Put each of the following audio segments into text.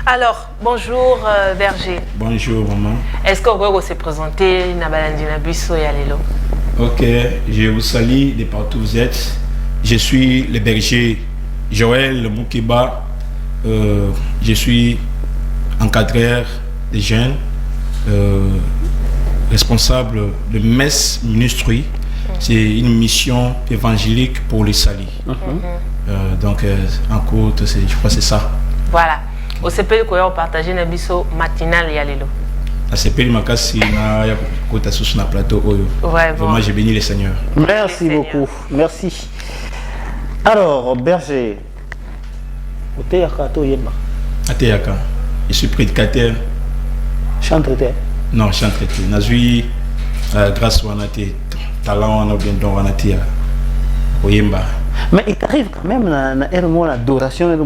Alors, bonjour Berger. Bonjour maman. Est-ce que vous se présenter Nabalandina Bisso Yalelo? Ok, je vous salue de partout où vous êtes. Je suis le berger Joël Moukeba. Je suis encadreur des jeunes, responsable de Messe Ministry. C'est une mission évangélique pour les salis. Donc, en cours, je crois que c'est ça. Voilà. Au CPL, on partage une biso matinale Yalelo. À CPL, Makasi, na côté sur le plateau. Ouais, bon. Vraiment, j'ai béni les seigneurs. Merci beaucoup. Merci. Alors, Berger, Ateyaka. Je suis prédicateur. Chanteur. Non, chanteur. Nazui, grâce à Wanati, talent, on a bien don Wanati. Oyemba. Mais il t'arrive quand même à une adoration.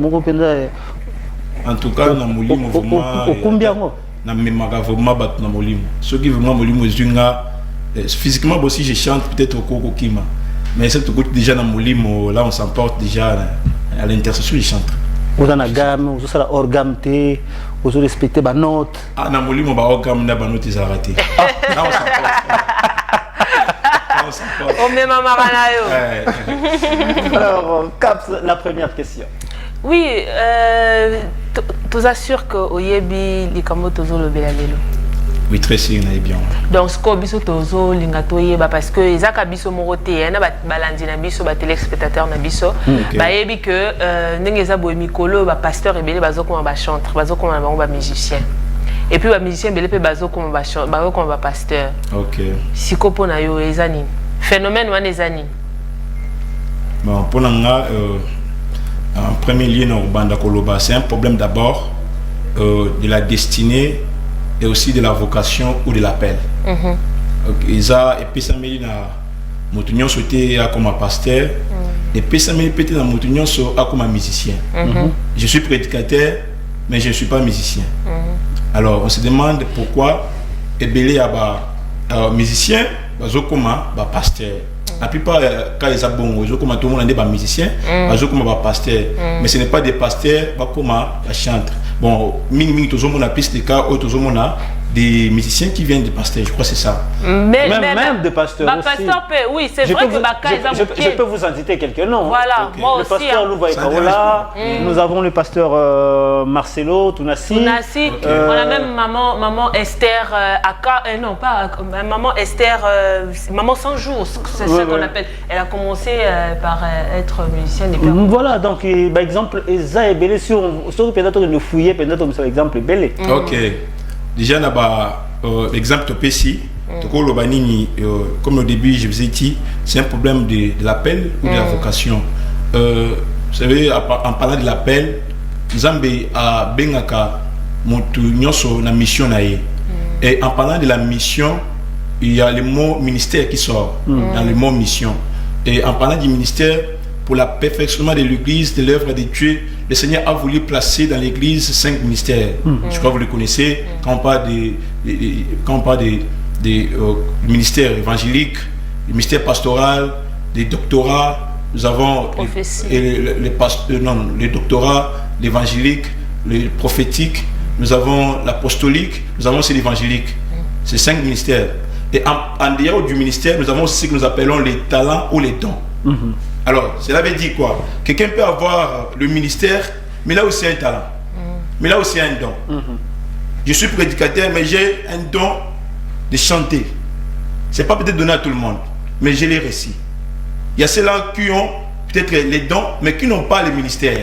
En tout cas, dans mon mouvement, combien na vraiment bat na molimo. Ceux qui vraiment molimo zunga physiquement aussi je chante peut-être au Koko Kima. Mais c'est tout déjà dans molimo, là on s'emporte déjà à l'intercession je chante. Vous en avez gamme, vous avez organe, vous avez respecté ma note. Ah na molimo ba organe na ba note ils arrêté. Là on s'emporte. On met ma maranayo. Alors, Caps, la première question. Oui, tu assures que Oyebi Likamo Tozo le Belalelo. Oui, très sûr, bien. Donc, ce qu'on biso Tozo Lingato Yeba parce que Isaka biso moroté, na balandi na biso, ba téléspectateur na biso, ba yebi que n'engeza boemi kolo ba pasteur ebele bazo comme ba chanteur, bazo comme ba musicien. Et puis ba musicien belé pe bazo comme ba chanteur, bazo comme ba pasteur. OK. Sikopo na yo ezani. Phénomène wana ezani. Bon, pour nga en premier lieu, c'est un problème d'abord de la destinée et aussi de la vocation ou de l'appel. Ils ont et puis ça m'a dit na souhaité comme pasteur et puis ça m'a dit peut-être na comme musicien. Je suis prédicateur mais je ne suis pas musicien. Alors on se demande pourquoi ebélé a musicien comme pasteur. La plupart quand ils ont bon, ils ont comme tout le monde des musiciens, ils ont comme pasteur, mais ce n'est pas des pasteurs, comme chanteur. Bon, ming tout le monde a piste de cas, tout le monde a des musiciens qui viennent des pasteurs, je crois que c'est ça. Même des pasteurs aussi. Pasteur oui, c'est vrai que je peux vous en citer quelques noms. Voilà, moi le aussi. Pasteur Louvaï Kaola, nous avons le pasteur Marcelo Tounassi. On a même maman Esther non pas maman Esther, maman 100 jours, c'est ce qu'on appelle. Elle a commencé par être musicienne des Pères. Voilà, donc par exemple, Eza et Belé, si on peut-être nous fouiller, peut-être comme ça, exemple Belé. Ok. Déjà, l'exemple de Pessi, comme au début je vous ai dit, c'est un problème de l'appel ou de la vocation. Vous savez, en parlant de l'appel, Zambé a Bengaka Montunyoso na mission nae. Et en parlant de la mission, il y a le mot ministère qui sort dans le mot mission. Et en parlant du ministère, pour le perfectionnement de l'église, de l'œuvre de Dieu, le Seigneur a voulu placer dans l'église 5 ministères. Je crois que vous le connaissez. Quand on parle des ministères évangéliques, le ministère pastoral, des doctorats, nous avons les doctorats, l'évangélique, le prophétique, nous avons l'apostolique, nous avons aussi l'évangélique. C'est 5 ministères. Et en dehors du ministère, nous avons aussi ce que nous appelons les talents ou les dons. Alors, cela veut dire quoi? Quelqu'un peut avoir le ministère, mais là aussi un talent. Mais là aussi un don. Je suis prédicateur, mais j'ai un don de chanter. Ce n'est pas peut-être donné à tout le monde, mais j'ai les récits. Il y a ceux-là qui ont peut-être les dons, mais qui n'ont pas le ministère.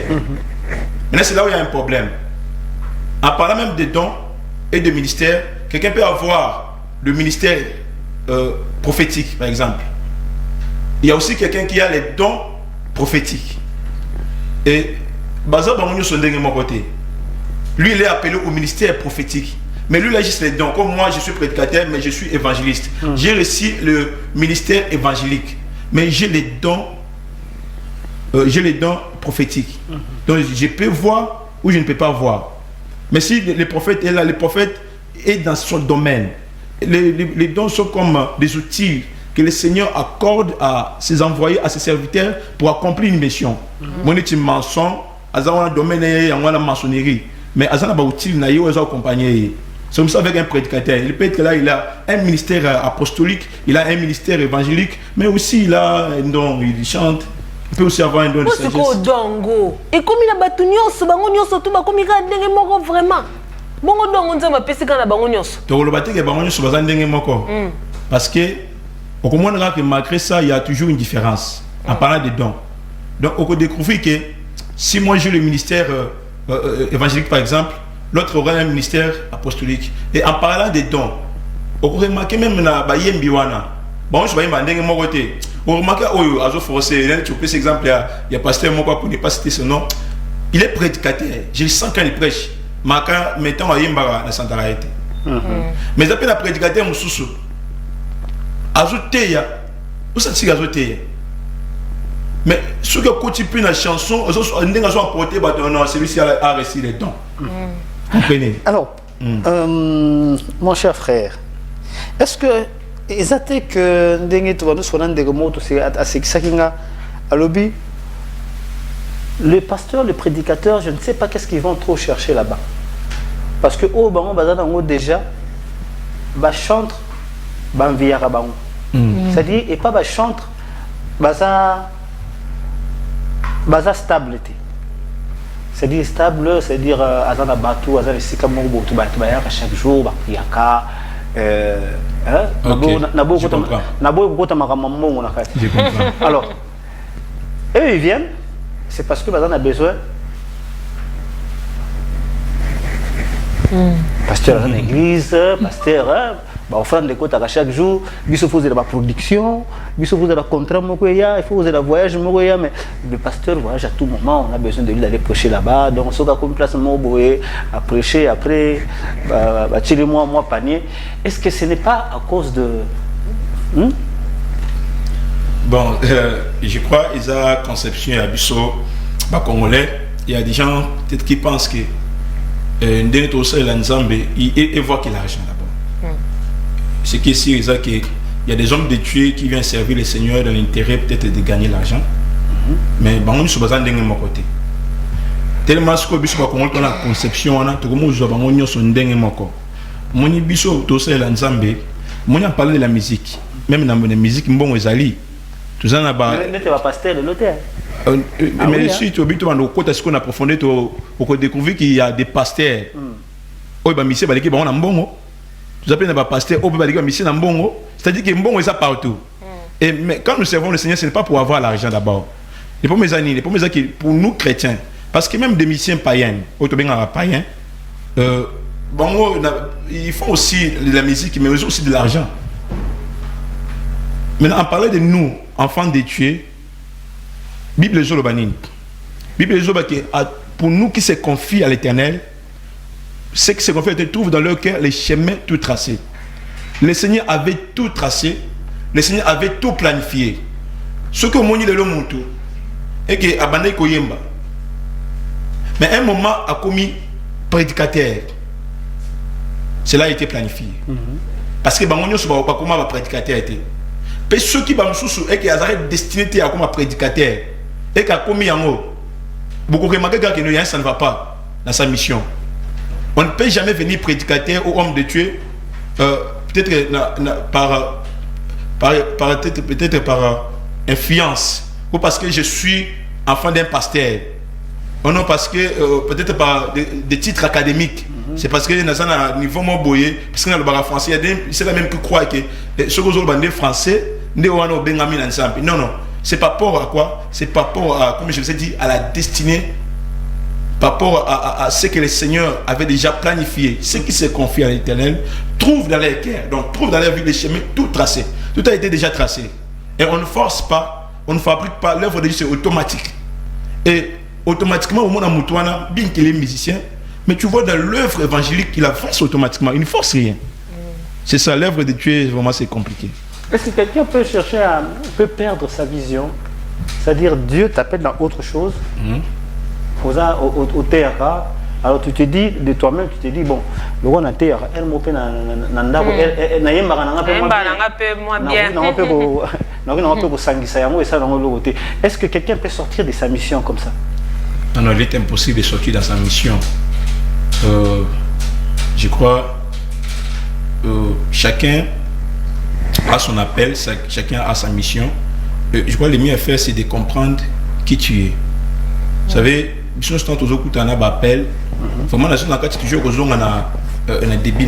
Maintenant, c'est là où il y a un problème. En parlant même des dons et de ministère, quelqu'un peut avoir le ministère prophétique, par exemple. Il y a aussi quelqu'un qui a les dons prophétiques. Et lui, il est appelé au ministère prophétique. Mais lui, il a juste les dons. Comme moi, je suis prédicateur, mais je suis évangéliste. J'ai reçu le ministère évangélique. Mais j'ai les dons prophétiques. Donc, je peux voir ou je ne peux pas voir. Mais si le prophète est là, le prophète est dans son domaine. Les dons sont comme des outils que le Seigneur accorde à ses envoyés, à ses serviteurs pour accomplir une mission. Moi, je suis maçon, dans un domaine, il y a la maçonnerie. Mais Azana Baoutil n'a pas accompagné. C'est comme ça avec un prédicateur. Il peut être là, il a un ministère apostolique, il a un ministère évangélique, mais aussi il a un don, il chante. Il peut aussi avoir un don de sagesse. C'est dongo. Et comme il a battu nyos, bango nyos tout ba comme il a ndenge moko vraiment. Bongo dongo nzama pesi kana bango nyos. Donc le baté que bango nyos bazan ndenge moko. Parce que au comprendra que malgré ça, il y a toujours une différence en parlant des dons. Donc on peut découvrir que si moi j'ai le ministère évangélique par exemple, l'autre aura un ministère apostolique. Et en parlant des dons, on peut remarquer même na bayem biwana. Bon, je vais m'en mon côté. On remarque oh azo forcé. Tu peux cet exemple il y a pasteur moi pour ne pas citer son nom. Il est prédicateur. Je sens quand il prêche. Maka mettons à Yembara la Santaraïté. Mais après la prédicateur mususu. Azoteya. Où ça tire azoteya. Mais ce que quand tu peux la chanson, on est apporté non celui-ci a reçu les dons. Comprenez. Alors, mon cher frère, est-ce que exactement que ndenge tu vas nous soigner des mots c'est assez sakinga à lobby le pasteur, le prédicateur, je ne sais pas qu'est-ce qu'ils vont trop chercher là-bas. Parce que au bango bazana déjà ba chantre ba enviara bango. C'est-à-dire et pas ba chantre baza stabilité. C'est-à-dire stable, c'est-à-dire azana batou, azana sika mongo botu ba chaque jour ba yaka alors, eux ils viennent, c'est parce que on a besoin. Pasteur dans l'église, pasteur, offrande de côté à chaque jour, il faut faire la production, il faut faire la contrat, il faut faire la voyage, mais le pasteur voyage à tout moment, on a besoin de lui d'aller prêcher là-bas, donc on se comme place à prêcher, après, tirer moi panier. Est-ce que ce n'est pas à cause de... Bon, je crois qu'ils ont conception à Bissau, congolais, il y a des gens peut-être qui pensent que ils voient qu'il a l'argent là-bas. Ce qui est sûr, c'est qu'il y a des hommes de Dieu qui viennent servir le Seigneur dans l'intérêt peut-être de gagner l'argent. Mais nous sommes besoin de mon côté. Tellement que nous avons la conception, nous avons parlé de la musique. Même dans la musique, nous avons tout ça. Mais si tu as approfondi, tu as découvert qu'il y a des pasteurs. C'est-à-dire que mbongo est ça partout. Mais quand nous servons le Seigneur, ce n'est pas pour avoir l'argent d'abord. Les premiers années, pour nous chrétiens, parce que même des musiciens païens, ils font aussi de la musique, mais aussi de l'argent. Maintenant, en parlant de nous, enfants de Dieu, Bible Zolobanine. Bible Zolobanine, pour nous qui se confient à l'Éternel, ceux qui se confient, ils trouvent dans leur cœur les chemins tout tracés. Le Seigneur avait tout tracé, le Seigneur avait tout planifié. Ce que Moni de l'homme et que Abandé Koyemba. Mais un moment a commis prédicateur. Cela a été planifié. Parce que Bangonio ne sait pas comment prédicateur était. Mais ceux qui sont destinés à comme prédicateur et qui a commis en haut, beaucoup remarquent que ça ne va pas dans sa mission. On ne peut jamais venir prédicateur ou homme de Dieu, peut-être par influence, ou parce que je suis enfant d'un pasteur, ou non parce que peut-être par des titres académiques. C'est parce que dans un niveau moins boyé, parce que dans le bar français, c'est la même que croire que ce que vous avez français, non, non, c'est par rapport à quoi? C'est par rapport à, comme je vous ai dit, à la destinée, par rapport à ce que le Seigneur avait déjà planifié. Ceux qui se confient à l'Éternel trouvent dans leur cœur, donc trouvent dans leur vie les chemins tout tracés. Tout a été déjà tracé. Et on ne force pas, on ne fabrique pas, l'œuvre de Dieu c'est automatique. Et automatiquement, au monde à Moutouana, bien qu'il est musicien, mais tu vois dans l'œuvre évangélique qu'il avance automatiquement, il ne force rien. C'est ça, l'œuvre de Dieu, vraiment c'est compliqué. Est-ce que quelqu'un peut chercher peut perdre sa vision? C'est-à-dire Dieu t'appelle dans autre chose, au terre. Alors tu te dis de toi-même, tu te dis bon, le roi na terre, elle m'a fait est-ce que quelqu'un peut sortir de sa mission comme ça? Non, il est impossible de sortir dans sa mission. je crois, chacun a son appel, chacun a sa mission. Je crois que le mieux à faire, c'est de comprendre qui tu es. Vous savez, si nous sommes toujours un appel, vraiment, nous sommes toujours un débit.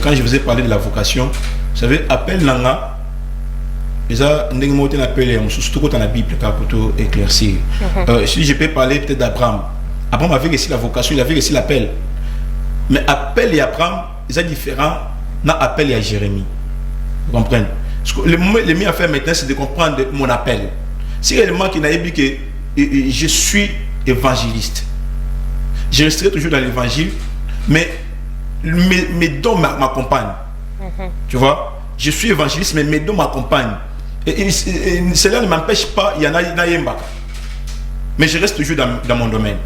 Quand je vous ai parlé de la vocation, vous savez, appel nanga, ça, nous avons appelé, surtout dans la Bible, pour tout éclaircir. Si je peux parler peut-être d'Abraham. Abraham avait réussi la vocation, il avait réussi l'appel. Mais appel et Abraham, c'est différent d'appel et à Jérémie. Vous comprenez? Le mieux à faire maintenant, c'est de comprendre mon appel. Si réellement qu'il n'a dit que je suis évangéliste, je resterai toujours dans l'évangile, mais mes dons m'accompagnent. Tu vois? Je suis évangéliste, mais mes dons m'accompagnent. Et cela ne m'empêche pas, il y en a yemba. Mais je reste toujours dans mon domaine.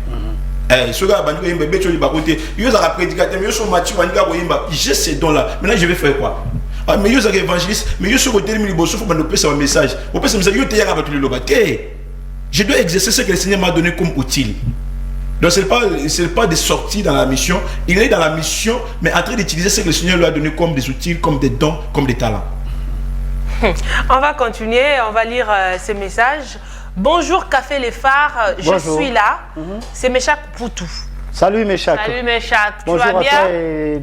J'ai ces dons-là. Maintenant, je vais faire quoi? Mais je suis évangéliste, mais je suis au dernier niveau, il faut me un message. Je dois exercer ce que le Seigneur m'a donné comme utile. Donc, ce n'est pas de sortir dans la mission. Il est dans la mission, mais en train d'utiliser ce que le Seigneur lui a donné comme des outils, comme des dons, comme des talents. On va continuer, on va lire ces messages. Bonjour Café Les Phares, je suis là. C'est Meshak Poutou. Salut Meshak. Salut Meshak, tu bonjour vas bien? Et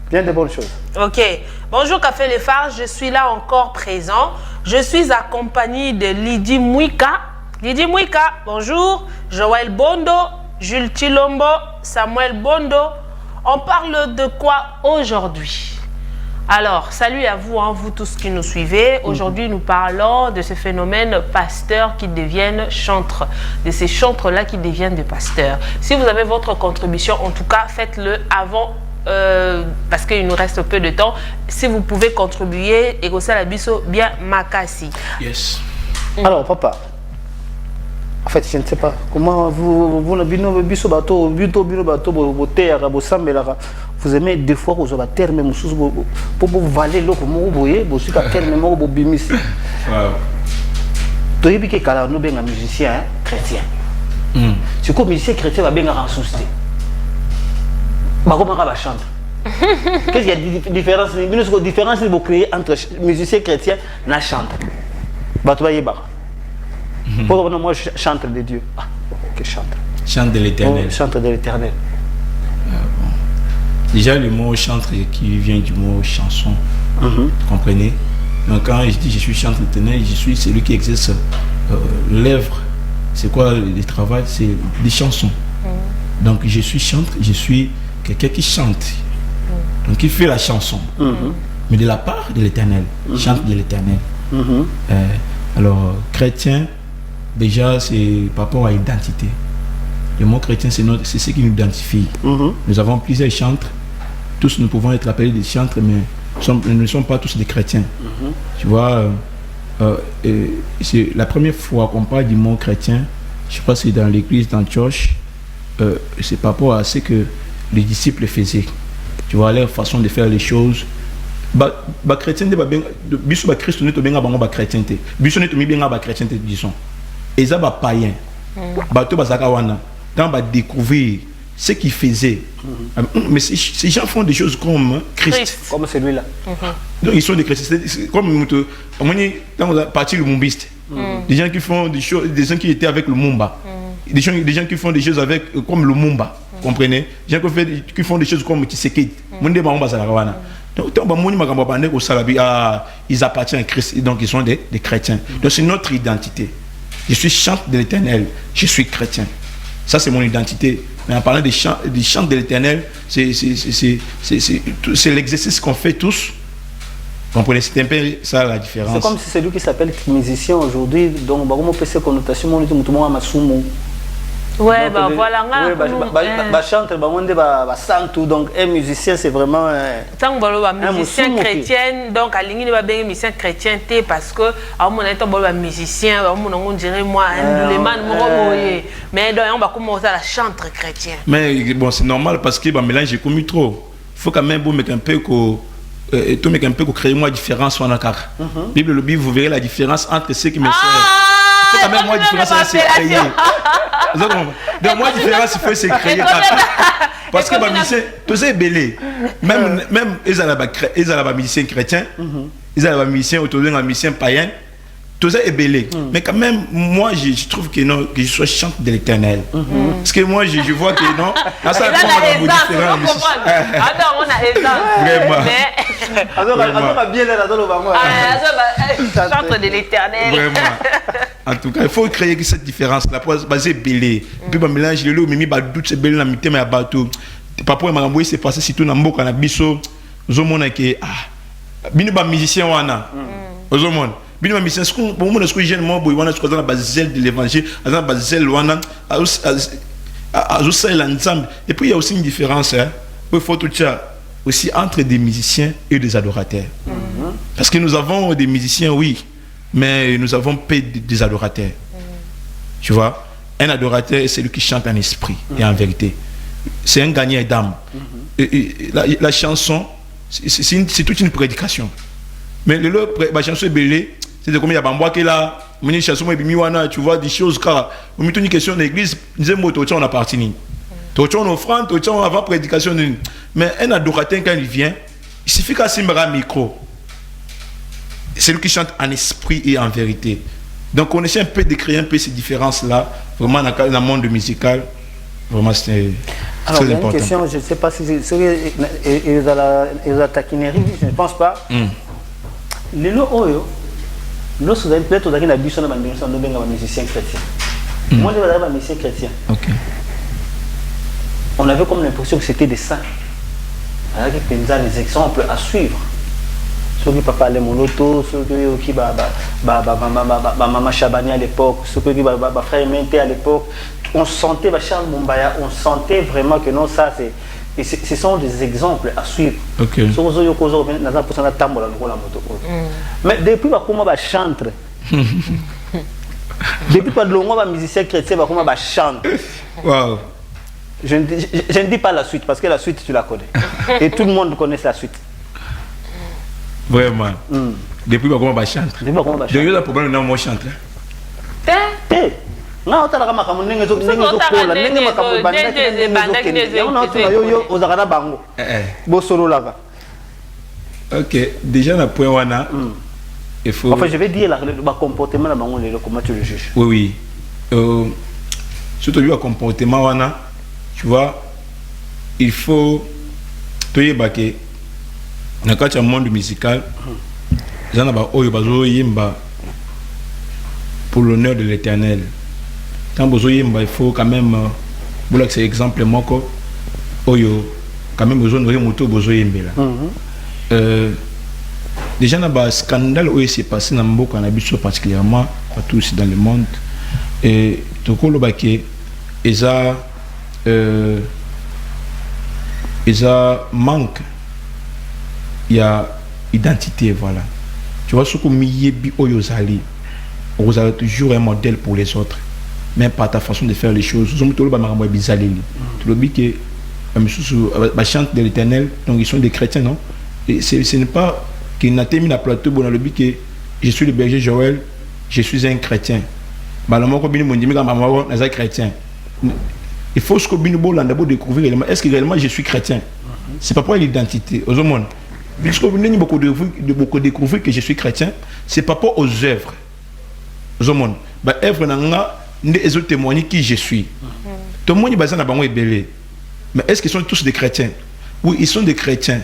bien de bonnes choses. Ok. Bonjour Café Les Phares, je suis là encore présent. Je suis accompagné de Lydie Mouika. Lydie Mouika, bonjour. Joël Bondo, Jules Chilombo, Samuel Bondo. On parle de quoi aujourd'hui? Alors, salut à vous, vous tous qui nous suivez. Aujourd'hui, nous parlons de ce phénomène pasteurs qui deviennent chantres, de ces chantres-là qui deviennent des pasteurs. Si vous avez votre contribution, en tout cas, faites-le avant, parce qu'il nous reste peu de temps. Si vous pouvez contribuer, et ça la biso bien makasi. Yes. Alors, papa, en fait, je ne sais pas comment vous aimez des fois vous avez terme pour vous valer l'eau pour vous voyez vous suivez terme pour bimisi. Tu es bien que nous bien un musicien chrétien. C'est comme musicien chrétien va bien en souci. Bah comment on va chanter? Qu'est-ce qu'il y a de différence? Une différence que vous créez entre musicien chrétien et chanteur. Bah tu vas y voir. Pour moi je chante de Dieu. Ah, ok, chante. Chante de l'Éternel. Oh, chante de l'Éternel. Déjà le mot chantre qui vient du mot chanson. Vous comprenez? Donc quand je dis je suis chantre de l'Éternel, je suis celui qui exerce l'œuvre. C'est quoi le travail? C'est des chansons. Donc je suis chantre, je suis quelqu'un qui chante. Donc qui fait la chanson. Mais de la part de l'Éternel. Chante de l'Éternel. Alors chrétien, déjà c'est par rapport à l'identité. Le mot chrétien, c'est ce qui nous identifie. Nous avons plusieurs chantres. Tous nous pouvons être appelés des chantres, mais nous ne sommes pas tous des chrétiens. Tu vois, c'est la première fois qu'on parle du mot chrétien, je crois que c'est dans l'église d'Antioche, c'est par rapport à ce que les disciples faisaient. Tu vois, leur façon de faire les choses. Chrétien, biso Christ ne te benga bango chrétien te. Biso ne te mi benga chrétien te disons. Et ça va païen. Bato bazaka wana. Quand on va découvrir ce qu'ils faisaient. Mais ces gens font des choses comme Christ. Comme celui-là. Donc ils sont des chrétiens. Comme quand on a parti le mumbiste. Des gens qui font des choses, des gens qui étaient avec le Mumba. Des gens qui font des choses avec, comme le Mumba. Comprenez? Des gens qui font des choses comme Tshisekedi. Donc ils appartiennent à Christ. Donc ils sont des chrétiens. Donc c'est notre identité. Je suis chantre de l'Éternel. Je suis chrétien. Ça, c'est mon identité. Mais en parlant des chants de l'Éternel, c'est l'exercice qu'on fait tous. Vous comprenez? C'est un peu ça la différence. C'est comme si celui qui s'appelle musicien aujourd'hui, donc on peut se connotation, on dit tout le monde a masumu. Ouais, bah voilà. Chanteur, donc un musicien, c'est vraiment tant que musicien chrétien, donc à l'ingénieur va bien musicien chrétien parce que à mon état bon musicien, on dirait moi mais donc on va commencer à chanter chrétien. Mais bon, c'est normal parce que bah mélange est commis trop. Il faut quand même vous mettre un peu créer moi différence sur la carte. Bible vous verrez la différence entre ceux qui me servent. Il faut quand même moi différence à créer. Donc moi différence il faut se créer parce que les musiciens tous ces belés même ils ont musiciens chrétiens ils ont musiciens autour d'un musicien païen tout ça est belé mais quand même moi je trouve que non que je sois chante de l'Éternel parce que moi je vois que non là ça on a exemple vraiment bien là dans le bango chante de l'Éternel vraiment en tout cas il faut créer cette différence là pour baser belé puis ba mélange le mimi ba doute c'est belé na mitema ya bateau papa et maman c'est passé surtout na mboka na biso zomona ke bino ba musicien wana ozomona bino ba musicien ce pour moi ce que jeune moi boy wana ce que dans la base de l'évangile dans la base de wana azo l'ensemble et puis il y a aussi une différence il faut tout ça aussi entre des musiciens et des adorateurs parce que nous avons des musiciens oui mais nous avons pas des adorateurs tu vois un adorateur c'est lui qui chante en esprit et en vérité c'est un gagnant d'âme la chanson c'est toute une prédication mais la chanson est belle c'est comme il y a bamboa qui là une chanson tu vois des choses car on met une question de l'église on appartient on offrande on avant prédication mais un adorateur quand il vient il suffit qu'à un micro c'est lui qui chante en esprit et en vérité donc on essaie un peu de créer un peu ces différences là vraiment dans le monde musical vraiment c'est alors il y a une question je ne sais pas si c'est la taquinerie je ne pense pas les lots oyo lorsque vous avez peut-être dans la bus on a un musicien chrétien moi je vais avoir un musicien chrétien on avait comme l'impression que c'était des saints avec des exemples à suivre ceux qui papa les monoto ceux qui maman Chabani à l'époque ceux qui frère Mente à l'époque on sentait Charles Mumbaya on sentait vraiment que non ça c'est et ce sont des exemples à suivre mais depuis comment va chanter depuis pas de longuement musicien chrétien va comment va chanter wow. Je ne dis pas la suite parce que la suite tu la connais et tout le monde connaît la suite vraiment depuis pas comment va chanter donc il y a un problème dans moi chanter non tu as la maman n'engage zo kola n'engage makambo bandaki on a tu yo ozakana bango bo solo là ok déjà na point wana il faut enfin je vais dire le comportement la bango comment tu le juges oui surtout le comportement wana tu vois il faut toyer baké na kati ya monde musical zana ba oyo bazo yimba pour l'honneur de l'Éternel. Quand vous il faut quand même voilà que c'est exemple moko oyo quand même besoin de moto besoin yembela déjà na ba scandale où s'est passé na mboka na biso particulièrement partout aussi dans le monde et tokolo baké eza manque il y a identité voilà tu vois ce que miyebi oyo zali vous avez toujours un modèle pour les autres même par ta façon de faire les choses nous sommes makambo bizaleli tu le dis que chante de l'Éternel donc ils sont des chrétiens non et ce n'est pas qu'il n'a terminé la plateau bon le but que je suis le berger Joël je suis un chrétien malamoko bini mondimi ka maman les chrétiens il faut ce que bini bo landa bo découvrir réellement est-ce que réellement je suis chrétien c'est pas pour l'identité aux hommes puisque vous n'avez beaucoup découvrir que je suis chrétien c'est pas pour aux œuvres aux hommes bah œuvre nanga les autres témoigner qui je suis. Tout le monde est basé dans le belé. Mais est-ce qu'ils sont tous des chrétiens? Oui, ils sont des chrétiens.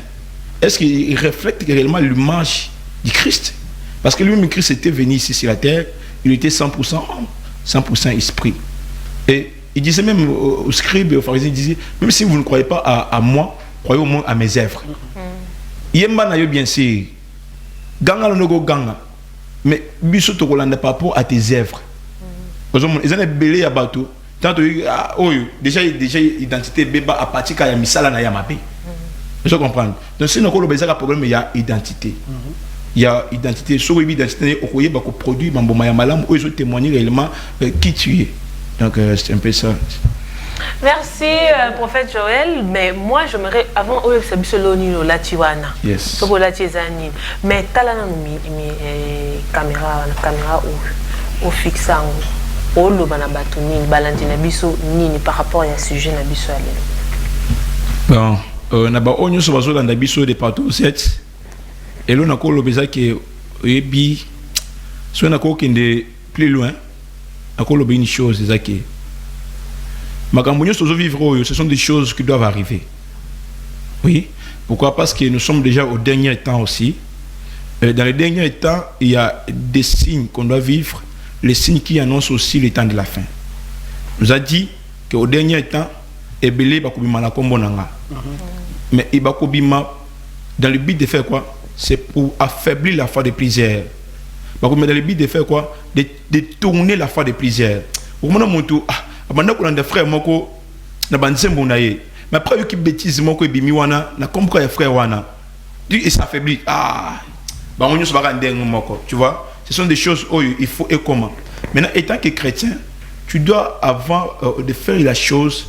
Est-ce qu'ils reflètent réellement l'image du Christ? Parce que lui-même, Christ était venu ici sur la terre, il était 100% homme, 100% esprit. Et il disait même aux scribes et aux pharisiens, il disait, même si vous ne croyez pas à moi, croyez au moins à mes œuvres. Yemba n'a bien sûr. Ganga no ganga. Mais biso to kolanda par rapport à tes œuvres. Ils ont belé à bateau. Tant déjà identité beba à partir de misala na yamabe. Je comprends. Donc si nous avons un problème, il y a identité. Il y a identité. Sur l'identité, on peut produire mambo malam ou ils témoigner réellement qui tu es. Donc c'est un peu ça. Merci prophète Joël, mais moi j'aimerais avant au Sabisolonino la Tiwana. Yes. Soko la Tizani. Mais talana mi caméra ou fixant. olo bana bato nini balandi na biso nini par rapport à sujet na biso ya lelo. Bon, na ba onyo so bazolanda biso de partout 7 et là na ko lobeza ke ebi so na ko kende plus loin na ko lobe une chose ezaki makambo nyonso zo vivre oyo ce sont des choses qui doivent arriver. Oui, pourquoi? Parce que nous sommes déjà au dernier temps aussi. Dans les derniers temps, il y a des signes qu'on doit vivre, les signes qui annoncent aussi le temps de la fin. Nous a dit qu'au dernier temps, Ebele bakobima na kombo nanga. Mais il bakobima dans le but de faire quoi? C'est pour affaiblir la foi de plusieurs. Bakobima dans le but de faire quoi? De tourner la foi de plusieurs. Au moment où abanda ko na frère moko na banzembo na ye. Mais après qui bêtise moko ebimi wana na kombo ya frère wana. Il s'affaiblit. Tu vois, ce sont des choses où il faut et comment. Maintenant, étant que chrétien, tu dois avant de faire la chose,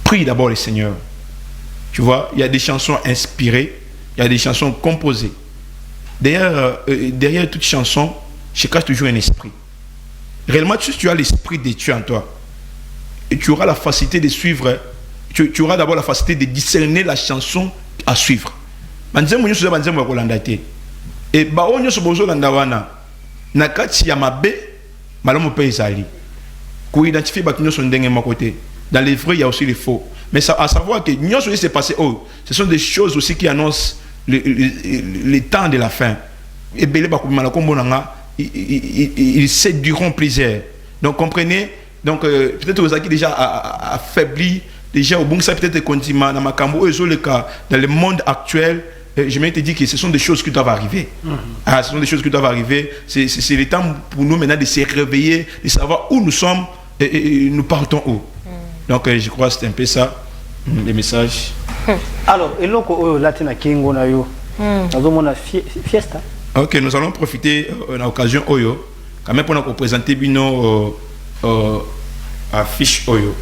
prie d'abord le Seigneur. Tu vois, il y a des chansons inspirées, il y a des chansons composées. Derrière toute chanson, je cache toujours un esprit. Réellement, tu as l'esprit de Dieu en toi. Et tu auras la facilité de suivre, tu auras d'abord la facilité de discerner la chanson à suivre. Banzembo nyoso banzembo ya kolanda te. Et ba onyo so bozo landa wana na kati ya mabe malamu pe ezali. Ko identifier ba nyoso ndenge moko te. Dans les vrais il y a aussi les faux. Mais ça à savoir que nyoso s'est passé ce sont des choses aussi qui annoncent le temps de la fin. Et belé ba ko mala kombo nanga ils séduiront plusieurs. Donc comprenez, donc peut-être aux qui déjà affaibli déjà au bon ça peut-être continue dans makambo ezo le cas dans le monde actuel. Je vais te dire que ce sont des choses qui doivent arriver. Ce sont des choses qui doivent arriver. C'est le temps pour nous maintenant de se réveiller, de savoir où nous sommes et nous partons où. Donc je crois que c'est un peu ça, les messages. Alors, et loko latina kingo na yo. Nazomona fiesta. Ok, nous allons profiter de l'occasion Oyo, quand même pour nous présenter bino affiche Oyo.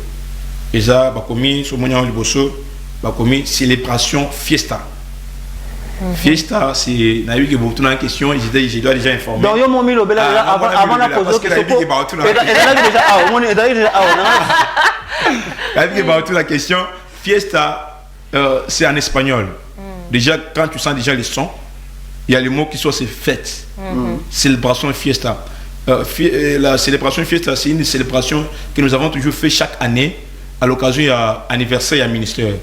Et ça, bakomi sur mon liboso, bakomi célébration fiesta. Fiesta, c'est na eu que beaucoup de questions, je dois déjà informer. Donc yo mon milo bela avant la pause que c'est pour. La question fiesta c'est en espagnol. Déjà quand tu sens déjà les sons, il y a les mots qui sont ces fêtes. Célébration fiesta. La célébration fiesta, c'est une célébration que nous avons toujours fait chaque année à l'occasion de l'anniversaire du ministère.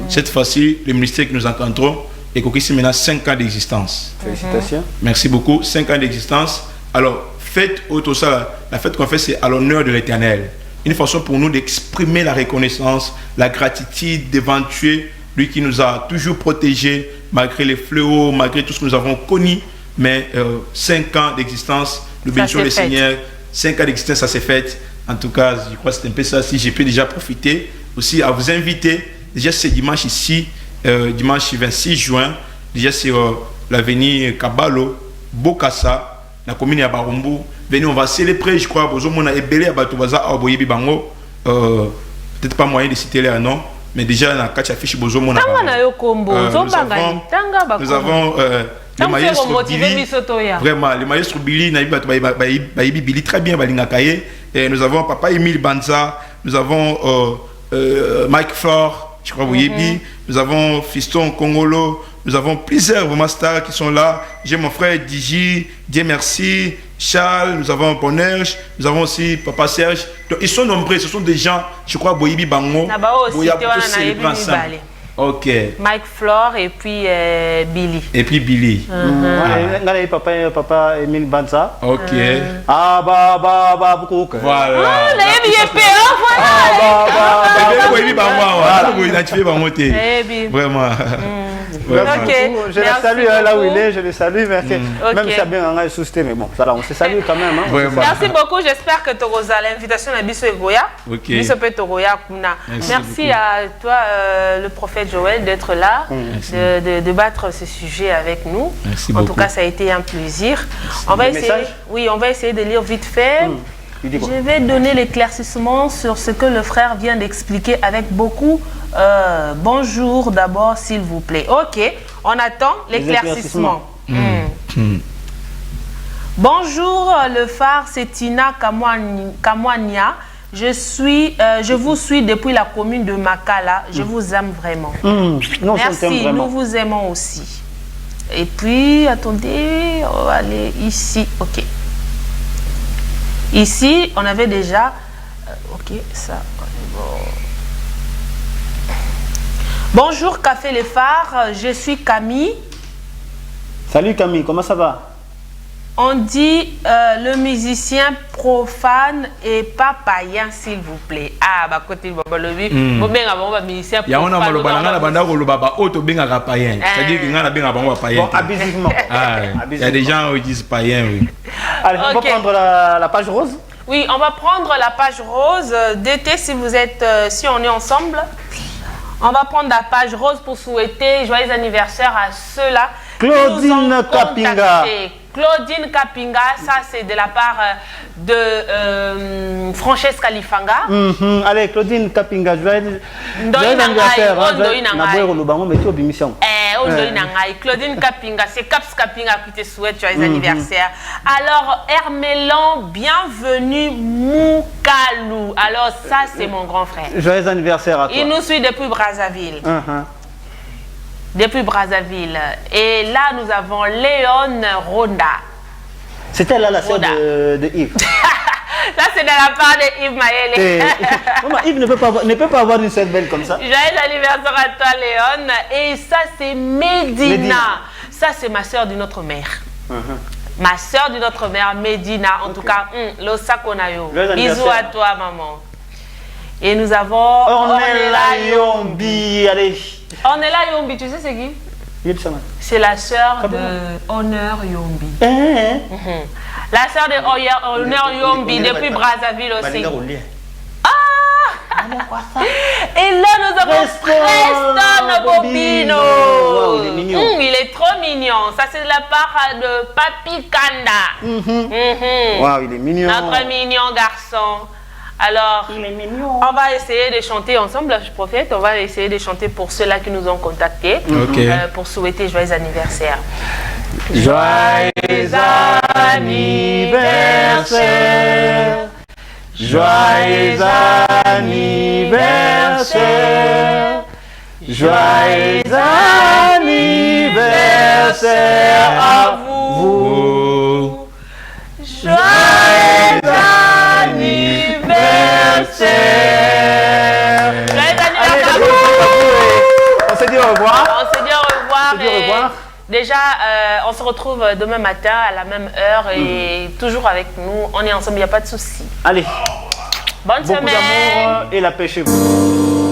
Cette fois-ci, le ministère que nous rencontrons et qui maintenant 5 ans d'existence. Félicitations. Merci beaucoup. 5 ans d'existence. Alors, fête autour ça, la fête qu'on fait, c'est à l'honneur de l'Éternel. Une façon pour nous d'exprimer la reconnaissance, la gratitude devant Dieu, lui qui nous a toujours protégés, malgré les fléaux, malgré tout ce que nous avons connu. Mais 5 ans d'existence, nous bénissons le Seigneur. 5 ans d'existence, ça s'est fait. En tout cas, je crois que c'est un peu ça. Si j'ai pu déjà profiter aussi à vous inviter, déjà ce dimanche ici, dimanche 26 juin, déjà sur l'avenue Kabalo, Bokassa, la commune de Barumbu. Venez, on va célébrer, je crois, peut-être pas moyen de citer les noms, mais déjà, dans 4 affiches, nous avons le maestro Billy, vraiment, le maestro Billy, Billy très bien, nous avons Papa Emile Banza, nous avons Mike Flore, je crois, nous avons Fiston Congolo, nous avons plusieurs vraiment stars qui sont là. J'ai mon frère Digi, Dieu merci, Charles, nous avons Ponerge, nous avons aussi Papa Serge. Donc, ils sont nombreux, ce sont des gens, je crois, Boyibi Bango. Ok. Mike Flore et puis Billy. Et puis Billy. Papa Emile Banza. Ok. Beaucoup. Voilà. Vraiment. Je le salue là où il est, je le salue, même si ça bien en suscité, mais bon, ça là, on se salue quand même. Merci beaucoup, j'espère que tu auras l'invitation à Bisso Egoya. Merci à toi, le prophète Joël, d'être là, de débattre ce sujet avec nous. En tout cas, ça a été un plaisir. On va essayer de lire vite fait. Je vais donner l'éclaircissement sur ce que le frère vient d'expliquer avec beaucoup. Bonjour d'abord, s'il vous plaît. Ok, on attend l'éclaircissement. Bonjour le phare, c'est Tina Kamwania. Je vous suis depuis la commune de Makala. Je vous aime vraiment. Non, merci, nous vous aimons aussi. Et puis, attendez, on va aller ici. Ok. Ici, on avait déjà... ok, ça... Bonjour Café Les Phares, je suis Camille. Salut Camille, comment ça va? On dit le musicien profane et pas païen, s'il vous plaît. Ah, bah côté de Baba Lobi, bon ben avant le musicien profane. Il y a on a le balanga la banda ou le baba auto benga païen. C'est-à-dire qu'il y a benga baba païen. Bon, abusivement. Il y a des gens qui disent païen, oui. Allez, on va prendre la page rose. Oui, on va prendre la page rose d'été si vous êtes, si on est ensemble. On va prendre la page rose pour souhaiter joyeux anniversaire à ceux-là. Claudine Kapinga. Claudine Kapinga, ça c'est de la part de Francesca Lifanga. Allez, Claudine Kapinga, joyeux anniversaire. Claudine Kapinga, c'est Caps Kapinga qui te souhaite joyeux anniversaire. Alors, Hermélan, bienvenue Moukalou. Alors, ça c'est mon grand frère. Joyeux anniversaire à toi. Il nous suit depuis Brazzaville. Depuis Brazzaville. Et là, nous avons Léon Ronda. C'était là la sœur de Yves. Ça, c'est de la part de Yves Maëlle. Yves ne peut pas avoir une sœur belle comme ça. Joyeux anniversaire à toi, Léon. Et ça, c'est Medina. Ça, c'est ma sœur d'une autre mère. Ma sœur d'une autre mère, Medina. En tout cas, l'Osakonayo. Bisous à toi, maman. Et nous avons Ornella Yombi. Allez. Ornella Yombi, tu sais c'est qui? C'est la sœur de Honor Yombi. La sœur de Honor Yombi depuis Brazzaville aussi. Ah! Et là nous avons Preston Bobino. Wow, il est mignon. Il est trop mignon. Ça c'est de la part de Papi Kanda. Wow, il est mignon. Notre mignon garçon. Alors, on va essayer de chanter ensemble, je profite, on va essayer de chanter pour ceux-là qui nous ont contactés, pour souhaiter joyeux anniversaire. Joyeux anniversaire, joyeux anniversaire, joyeux anniversaire à vous. Joyeux on se dit au revoir. On se dit au revoir. Déjà, on se retrouve demain matin à la même heure et toujours avec nous. On est ensemble, il n'y a pas de souci. Allez. Bonne semaine. Beaucoup d'amour et la paix chez vous.